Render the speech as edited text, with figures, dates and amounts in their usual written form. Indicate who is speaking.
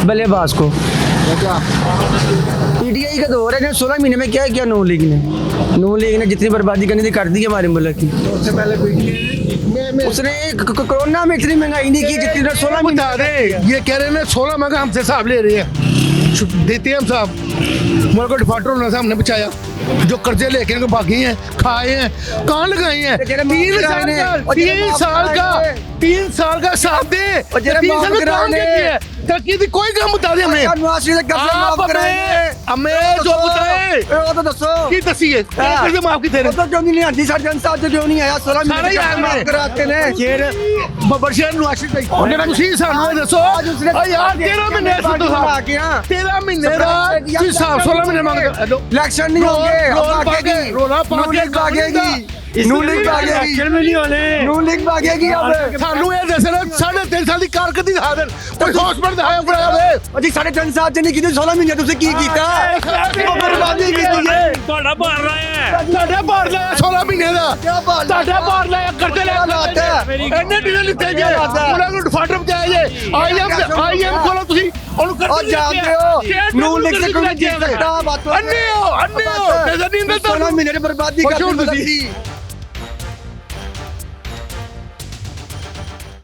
Speaker 1: बल्लेबाज को। PTI का दौर है, 16 महीने में क्या किया नून लीग ने जितनी बर्बादी करनी थी कर दी हमारे मुल्क की।
Speaker 2: उससे पहले
Speaker 1: उसने कोरोना में इतनी महंगाई नहीं की जितनी 16 महीने।
Speaker 2: बता दे, ये कह रहे हैं 16 महंगा हमसे हिसाब ले रही है, देते हैं हम साहब। मुल्क को डिफॉल्टर होने से हमने बचाया, जो कर्जे लेके इनको भागी हैं, खाए हैं, कहाँ लगाए हैं। 3 साल का साथ दे, 3 साल का काम किया है, तरक्की दी कोई काम बता दे हमें। हमें जो बताए
Speaker 1: तो दसो
Speaker 2: की दसिए कर्जे माफ की तेरे
Speaker 1: क्यों नहीं आती साढ़े जनता क्यों नहीं आया 16
Speaker 2: सारे
Speaker 1: महीने कराते ने
Speaker 2: शेर बबरशेर नवाशिद भाई ਉਹਨੇ ਤੁਸੀਂ ਸਾਨੂੰ ਦੱਸੋ ਆ ਯਾਰ 13 ਮਹੀਨੇ ਤੋਂ ਆ ਗਿਆ 13 ਮਹੀਨੇ ਦਾ ਤੁਸੀਂ 16 ਮਹੀਨੇ ਮੰਗਦੇ
Speaker 1: इलेक्शन नहीं होंगे
Speaker 2: ਰੋਲਾ ਪਾ ਕੇ
Speaker 1: भागेगी नून लीग भागेगी नून लीग भागेगी अब
Speaker 2: ਸਾਨੂੰ ਇਹ ਦੱਸਣਾ 3.5 ਸਾਲ ਦੀ ਕਾਰਕਰਦਗੀ ਦਿਖਾ ਦੇਣ ਕੋਈ ਹੌਸਪੀਟਲ ਦਿਖਾਇਆ ਬਣਾਇਆ ਵੇ
Speaker 1: ਜੀ 3.5 ਸਾਲ ਚ ਨਹੀਂ ਕੀਤੀ 16 ਮਹੀਨੇ ਤੁਸੀਂ ਕੀ ਕੀਤਾ ਬਰਬਾਦੀ ਕੀਤੀ ਹੈ
Speaker 3: ਤੁਹਾਡਾ ਭਾਰ ਲਾਇਆ
Speaker 2: ਤੁਹਾਡਾ ਭਾਰ ਲਾਇਆ 16 ਮਹੀਨੇ ਦਾ ਤੁਹਾਡਾ ਭਾਰ ਲਾਇਆ ਕਰਜ਼ੇ ਲੈ ਇੰਨੇ ਡੀਲ ਲਿੱਤੇ ਜੇ ਉਹਨਾਂ ਨੂੰ ਡਿਫਾਲਟਰ ਬਚਾਇਆ ਜੇ ਆਈਐਮ ਕੋਲੋਂ ਤੁਸੀਂ ਉਹਨੂੰ
Speaker 1: और जानते हो नून लीग से कोई जीत सकता बात
Speaker 2: अन्ने हो नजर नहीं आता
Speaker 1: 16 महीने की बर्बादी करते